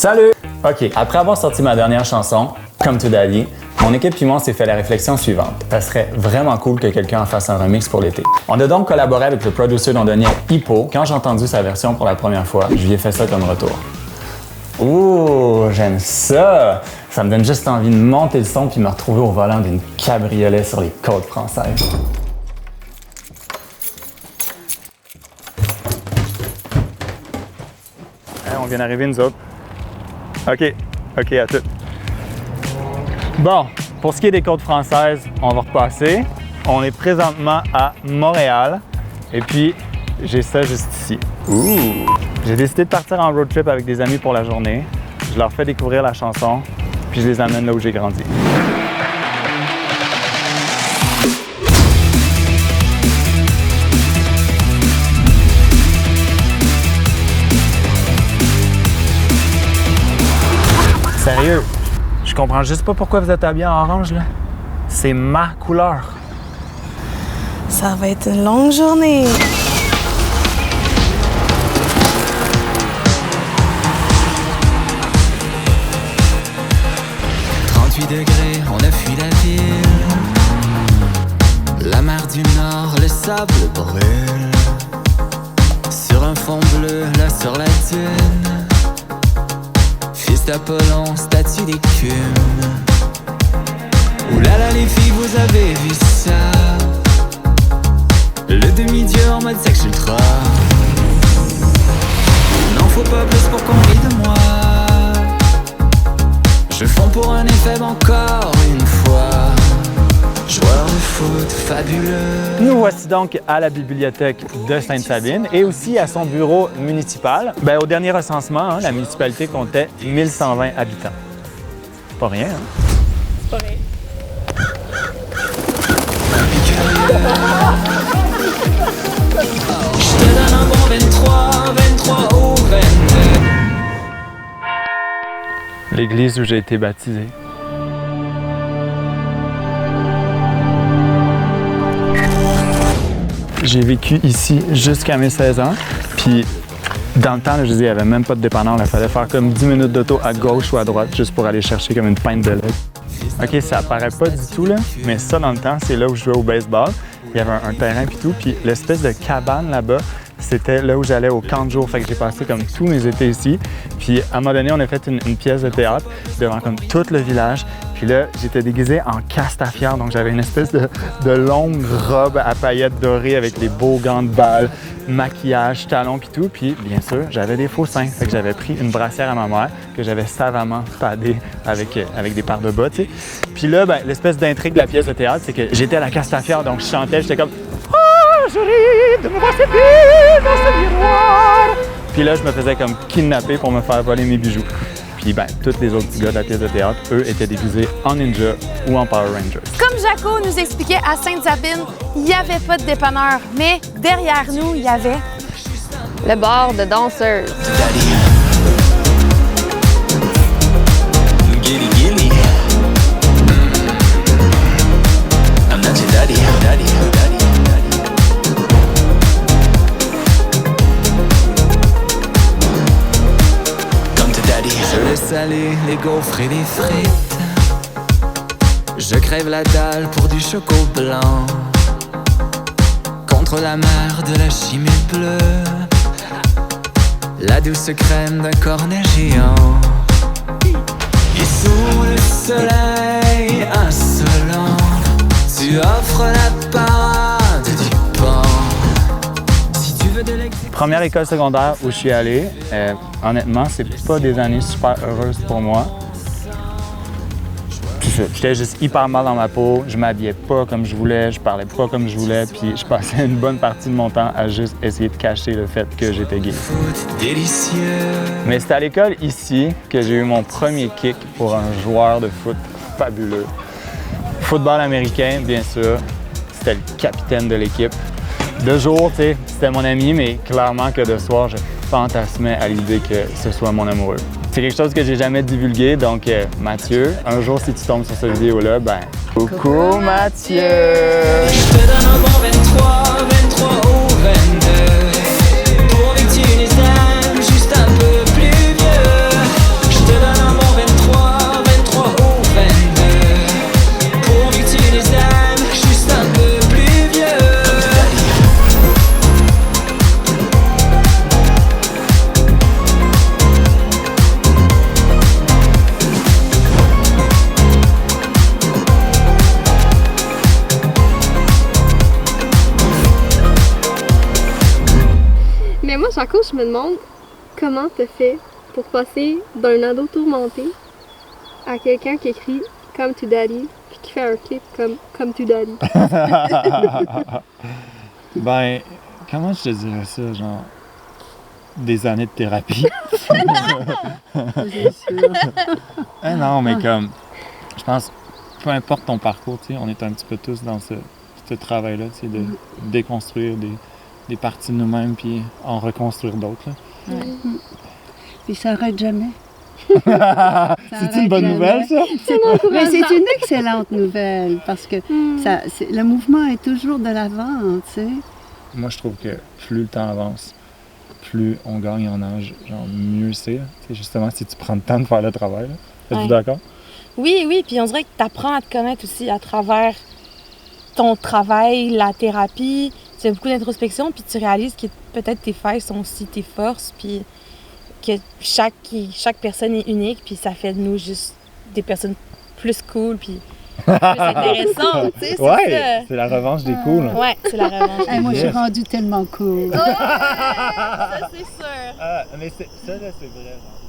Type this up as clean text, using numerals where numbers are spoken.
Salut! OK, après avoir sorti ma dernière chanson, Come to Daddy, mon équipe et moi, on s'est fait la réflexion suivante. Ça serait vraiment cool que quelqu'un en fasse un remix pour l'été. On a donc collaboré avec le producer londonien Hippo. Quand j'ai entendu sa version pour la première fois, je lui ai fait ça comme retour. Ouh, j'aime ça! Ça me donne juste envie de monter le son puis me retrouver au volant d'une cabriolet sur les côtes françaises. On vient d'arriver, nous autres. OK, à tout. Bon, pour ce qui est des côtes françaises, on va repasser. On est présentement à Montréal. Et puis, j'ai ça juste ici. Ouh! J'ai décidé de partir en road trip avec des amis pour la journée. Je leur fais découvrir la chanson, puis je les amène là où j'ai grandi. Sérieux, je comprends juste pas pourquoi vous êtes habillés en orange, là. C'est ma couleur. Ça va être une longue journée. Degrés, on a fui la ville. La mer du Nord, le sable brûle. Sur un fond bleu, là sur la dune. Fils d'Apollon, statue d'écume. Ouh là là les filles, vous avez vu ça? Le demi-dieu en mode sexe ultra. N'en faut pas plus pour qu'on rie de moi. Je fonds pour un effet encore une fois. Joueur de foot fabuleux. Nous voici donc à la bibliothèque de Sainte-Sabine et aussi à son bureau municipal. Au dernier recensement, la municipalité comptait 1120 habitants. Pas rien, hein? Pas rien. Je te donne un bon 23 ou 22. L'église où j'ai été baptisé. J'ai vécu ici jusqu'à mes 16 ans, puis dans le temps, là, je disais, il n'y avait même pas de dépanneur, il fallait faire comme 10 minutes d'auto à gauche ou à droite juste pour aller chercher comme une pinte de lait. OK, ça apparaît pas du tout, là, mais ça, dans le temps, c'est là où je jouais au baseball. Il y avait un terrain puis tout, puis l'espèce de cabane là-bas, c'était là où j'allais au camp de jour. Fait que j'ai passé comme tous mes étés ici. Puis à un moment donné, on a fait une pièce de théâtre devant comme tout le village. Puis là, j'étais déguisé en Castafiore. Donc j'avais une espèce de longue robe à paillettes dorées avec les beaux gants de balle, maquillage, talons puis tout. Puis bien sûr, j'avais des faux seins. Fait que j'avais pris une brassière à ma mère que j'avais savamment padée avec des paires de bas, tu sais. Puis là, l'espèce d'intrigue de la pièce de théâtre, c'est que j'étais à la Castafiore. Donc je chantais, j'étais comme je ris de me voir s'épier dans ce miroir. Puis là, je me faisais comme kidnapper pour me faire voler mes bijoux. Puis tous les autres petits gars de la pièce de théâtre, eux, étaient déguisés en ninja ou en Power Rangers. Comme Jaco nous expliquait, à Sainte-Sabine, il n'y avait pas de dépanneur, mais derrière nous, il y avait le bar de danseuses. I'm not your daddy. Je laisse aller les gaufres et les frites. Je crève la dalle pour du choco blanc. Contre la mer de la chimie bleue. La douce crème d'un cornet géant. Et sous le soleil insolent, tu offres la parade du pan. Si tu veux de l'ex... Première école secondaire où je suis allé, honnêtement, c'est pas des années super heureuses pour moi. J'étais juste hyper mal dans ma peau, je m'habillais pas comme je voulais, je parlais pas comme je voulais, puis je passais une bonne partie de mon temps à juste essayer de cacher le fait que j'étais gay. Mais c'est à l'école ici que j'ai eu mon premier kick pour un joueur de foot fabuleux. Football américain, bien sûr, c'était le capitaine de l'équipe. De jour, tu sais, c'était mon ami, mais clairement que de soir, je fantasmais à l'idée que ce soit mon amoureux. C'est quelque chose que j'ai jamais divulgué, donc Mathieu, un jour si tu tombes sur cette vidéo-là, coucou Mathieu! Je te donne un bon 23 ou 22. Pour que tu les aimes juste un peu plus vieux. Je Mais moi, Jaco, je me demande comment t'as fait pour passer d'un ado tourmenté à quelqu'un qui écrit Come to Daddy puis qui fait un clip comme Come to Daddy. Ben, comment je te dirais ça, genre, des années de thérapie. Ah non, mais comme, je pense, peu importe ton parcours, tu sais, on est un petit peu tous dans ce travail-là, tu sais, de déconstruire des parties de nous-mêmes puis en reconstruire d'autres. là. Puis ça n'arrête jamais. C'est une bonne nouvelle, ça? Mais c'est une excellente nouvelle parce que le mouvement est toujours de l'avant, tu sais. Moi, je trouve que plus le temps avance, plus on gagne en âge, genre mieux c'est. C'est justement si tu prends le temps de faire le travail. Là. Êtes-vous Ouais. d'accord? Oui, puis on dirait que tu apprends à te connaître aussi à travers ton travail, la thérapie. Tu fais beaucoup d'introspection, puis tu réalises que peut-être tes failles sont aussi tes forces, puis que chaque personne est unique, puis ça fait de nous juste des personnes plus cool, puis plus intéressantes, tu sais, c'est Ouais, c'est la revanche des cools. ça. Ouais, c'est la revanche. Hey, moi, je suis rendue tellement cool. Ça, c'est sûr. Ah, mais ça, là, c'est vrai. Genre.